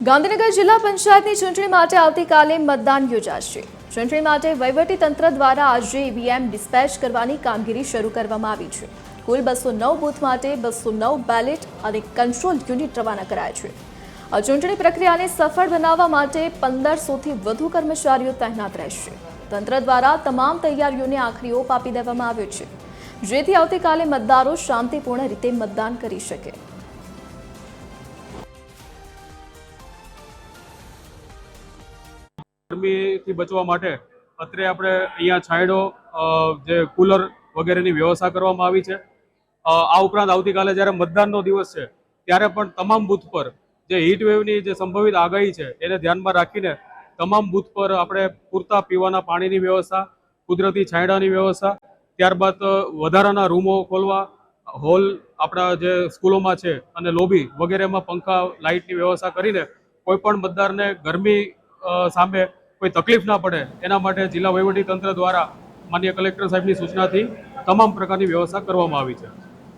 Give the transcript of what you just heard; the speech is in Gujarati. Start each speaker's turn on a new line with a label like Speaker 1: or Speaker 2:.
Speaker 1: ગાંધીનગર જિલ્લા પંચાયતની ચૂંટણી માટે આવતીકાલે મતદાન યોજાશે। ચૂંટણી માટે વહીવટીતંત્ર દ્વારા આજે ઈવીએમ ડિસ્પેચ કરવાની કામગીરી શરૂ કરવામાં આવી છે। કુલ 209 બૂથ માટે 209 બેલેટ અને કંટ્રોલ યુનિટ રવાના કરાયા છે। આ ચૂંટણી પ્રક્રિયાને સફળ બનાવવા માટે 1500થી વધુ કર્મચારીઓ તૈનાત રહેશે। તંત્ર દ્વારા તમામ તૈયારીઓને આખરી ઓપ આપી દેવામાં આવ્યો છે, જેથી આવતીકાલે મતદારો શાંતિપૂર્ણ રીતે મતદાન કરી શકે।
Speaker 2: ગરમીથી બચવા માટે અત્રે આપણે અહીંયા છાંયડો જે કુલર વગેરેની વ્યવસ્થા કરવામાં આવી છે। આ ઉપરાંત આવતીકાલે જ્યારે મતદાનનો દિવસ છે ત્યારે પણ તમામ બૂથ પર જે હીટ વેવની જે સંભવિત આગાહી છે એને ધ્યાનમાં રાખીને તમામ બૂથ પર આપણે પૂરતા પીવાના પાણીની વ્યવસ્થા, કુદરતી છાંયડાની વ્યવસ્થા, ત્યારબાદ વધારાના રૂમો ખોલવા, હોલ આપણા જે સ્કૂલોમાં છે અને લોબી વગેરેમાં પંખા લાઇટની વ્યવસ્થા કરીને કોઈ પણ મતદારને ગરમી સામે કોઈ તકલીફ ના પડે એના માટે જિલ્લા વહીવટી તંત્ર દ્વારા માનનીય કલેક્ટર સાહેબની સૂચનાથી તમામ પ્રકારની વ્યવસ્થા કરવામાં આવી છે।